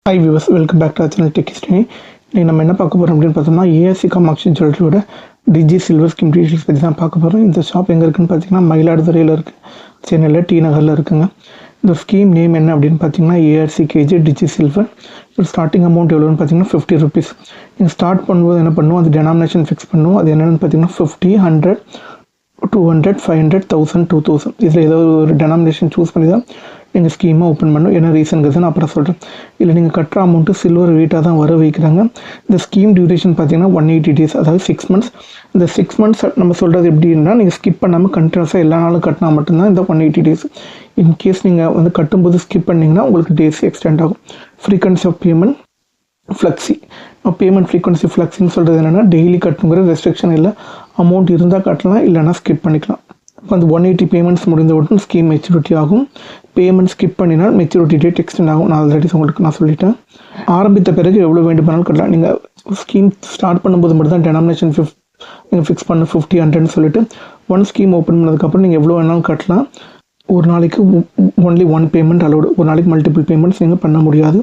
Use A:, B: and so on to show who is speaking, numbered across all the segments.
A: Hi viewers, welcome back to channel tech history. இன்றைக்கி நம்ம என்ன பார்க்க போகிறோம் அப்படின்னு பார்த்தோம்னா, ஏஆர்சி காமாட்சி ஜுவல்லரியோட டிஜி சில்வர் ஸ்கீம் டீட்டெயில்ஸ் பற்றி தான் பார்க்க போகிறோம். இந்த ஷாப் எங்கே இருக்குன்னு பார்த்தீங்கன்னா மயிலாடுதுறையில் இருக்குது, சென்னையில் டி நகரில் இருக்குங்க. இந்த ஸ்கீம் நேம் என்ன அப்படின்னு பார்த்தீங்கன்னா ஏஆர்சி கேஜி டிஜி சில்வர். ஒரு ஸ்டார்டிங் அமௌண்ட் எவ்வளோன்னு பார்த்தீங்கன்னா 50 rupees. நீங்கள் ஸ்டார்ட் பண்ணும்போது என்ன பண்ணுவோம், அது டெனாமினேஷன் ஃபிக்ஸ் பண்ணுவோம். அது என்னென்னு பார்த்தீங்கன்னா 50, 100, 200, 500, 1000, 2000 இதில் ஏதோ ஒரு டெனாமினேஷன் சூஸ் பண்ணி தான் நீங்கள் ஸ்கீமை ஓப்பன் பண்ணணும். என்ன ரீசனுக்கு நான் அப்புறம் சொல்கிறேன். இல்லை நீங்கள் கட்டுற அமௌண்ட்டு சில்வர் வெயிட்டாக தான் வர வைக்கிறாங்க. இந்த ஸ்கீம் டியூரேஷன் பார்த்தீங்கன்னா 180 days, அதாவது 6 months. இந்த 6 months நம்ம சொல்கிறது எப்படின்னா, நீங்கள் ஸ்கிப் பண்ணாமல் கண்டினியூஸாக எல்லா நாளும் கட்டினா மட்டும்தான் இந்த 180 days. இன்கேஸ் நீங்கள் வந்து கட்டும்போது ஸ்கிப் பண்ணிங்கன்னா உங்களுக்கு டேஸ் எக்ஸ்டெண்ட் ஆகும். Frequency of payment flexi. Payment frequency ஃப்ளெக்ஸின்னு சொல்கிறது என்னென்னா, டெய்லி கட்டணுங்கிற ரெஸ்ட்ரிக்ஷன் இல்லை. அமௌண்ட் இருந்தால் கட்டலாம், இல்லைனா ஸ்கிப் பண்ணிக்கலாம். இப்போ அந்த 180 பேமெண்ட்ஸ் முடிந்த உடனே ஸ்கீம் மெச்சூரிட்டி ஆகும். பேமெண்ட் ஸ்கிப் பண்ணினால் மெச்சூரிட்டி டேட் எக்ஸ்டெண்ட் ஆகும். நான் ஆல்ரெடி உங்களுக்கு நான் சொல்லிட்டேன். ஆரம்பித்த பிறகு எவ்வளோ வேண்டுமானாலும் கட்டலாம். நீங்கள் ஸ்கீம் ஸ்டார்ட் பண்ணும்போது மட்டும் தான் டெனாமினேஷன் நீங்கள் ஃபிக்ஸ் பண்ண 50, 100ன்னு சொல்லிட்டு ஒன் ஸ்கீம் ஓப்பன் பண்ணதுக்கப்புறம் நீங்கள் எவ்வளோ வேணாலும் கட்டலாம். ஒரு நாளைக்கு ஒன்லி ஒன் பேமெண்ட் அலோடு. ஒரு நாளைக்கு மல்டிபிள் பேமெண்ட்ஸ் நீங்கள் பண்ண முடியாது.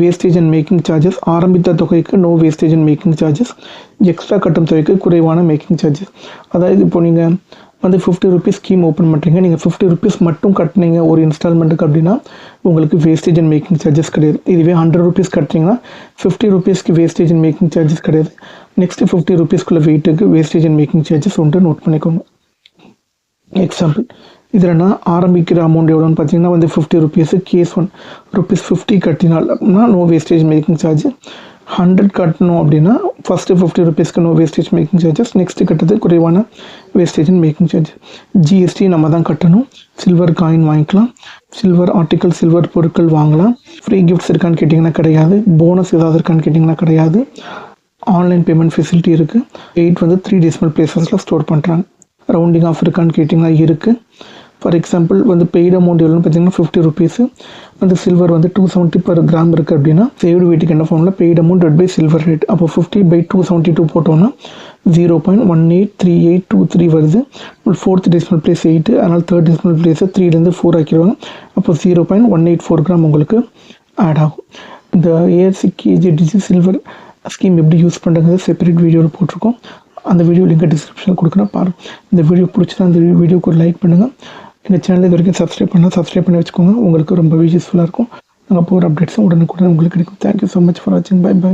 A: வேஸ்டேஜ் அண்ட் மேக்கிங் சார்ஜஸ், ஆரம்பித்த தொகைக்கு no wastage and making charges, extra கட்டும் தொகைக்கு குறைவான மேக்கிங் சார்ஜஸ். அதாவது இப்போ நீங்கள் வந்து 50 rupees ஸ்கீம் ஓப்பன் பண்ணுறீங்க, நீங்கள் 50 rupees மட்டும் கட்டினீங்க ஒரு இன்ஸ்டால்மெண்ட்டுக்கு அப்படின்னா உங்களுக்கு வேஸ்டேஜ் அண்ட் மேக்கிங் சார்ஜஸ் கிடையாது. இதுவே 100 rupees கட்டுறீங்கன்னா 50 rupeesக்கு வேஸ்டேஜ் அண்ட் மேக்கிங் சார்ஜஸ் கிடையாது. நெக்ஸ்ட்டு 50 rupeesக்குள்ள வெயிட்டுக்கு வேஸ்டேஜ் அண்ட் மேக்கிங் சார்ஜஸ் உண்டு, நோட் பண்ணிக்கோங்க. எக்ஸாம்பிள், இதில்னா ஆரம்பிக்கிற அமௌண்ட் எவ்வளோன்னு பார்த்தீங்கன்னா வந்து 50 rupees, கேஸ் 1 rupees 50 கட்டினால்னா நோ வேஸ்டேஜ் மேக்கிங் சார்ஜ். 100 கட்டணும் அப்படின்னா ஃபஸ்ட்டு 50 rupeesக்கு no wastage making charges, next கட்டுறது குறைவான wastage and making charge. GST நம்ம தான் கட்டணும். சில்வர் காயின் வாங்கிக்கலாம், சில்வர் ஆர்டிக்கல், சில்வர் பொருட்கள் வாங்கலாம். ஃப்ரீ கிஃப்ட்ஸ் இருக்கான்னு கேட்டிங்கன்னா கிடையாது. போனஸ் ஏதாவது இருக்கான்னு கேட்டிங்கன்னா கிடையாது. ஆன்லைன் பேமெண்ட் ஃபெசிலிட்டி இருக்குது. 8 வந்து 3 decimal places ஸ்டோர் பண்ணுறாங்க. ரவுண்டிங் ஆஃப் இருக்கான்னு கேட்டிங்கன்னா இருக்குது. ஃபார் எக்ஸாம்பிள் வந்து பெய்டு அமௌண்ட் எவ்வளோன்னு பார்த்தீங்கன்னா 50 rupees. வந்து சில்வர் வந்து 270 per gram இருக்குது அப்படின்னா சேவ்டு வெயிட்டுக்கு என்ன ஃபார்மில் paid amount divide by silver rate. அப்போ 50/272 போட்டோன்னா 0.183823 வருது. 4th decimal place 8, அதனால் 3rd decimal place 3லேருந்து 4 ஆக்கிடுவாங்க. அப்போ 0.184 gram உங்களுக்கு ஆட் ஆகும். இந்த ஏஆர்சி கேஜி டிஜி சில்வர் ஸ்கீம் எப்படி யூஸ் பண்ணுறது செப்பரேட் வீடியோவில் போட்டிருக்கோம். அந்த வீடியோ லிங்கை டிஸ்கிரிப்ஷனில் கொடுக்குறேன், பாருங்கள். இந்த வீடியோ பிடிச்சதா அந்த வீடியோக்கு ஒரு லைக் பண்ணுங்கள். எங்கள் சேனலில் இது வரைக்கும் சப்ஸ்கிரைப் பண்ணி வச்சுக்கோங்க. உங்களுக்கு ரொம்ப யூஸ்ஃபுல்லாக இருக்கும். நாங்கள் போகிற அப்டேட்ஸும் உடனுக்குடன் உங்களுக்கு கிடைக்கும். தேங்க்யூ ஸோ மச் ஃபார் வாட்சிங். பை.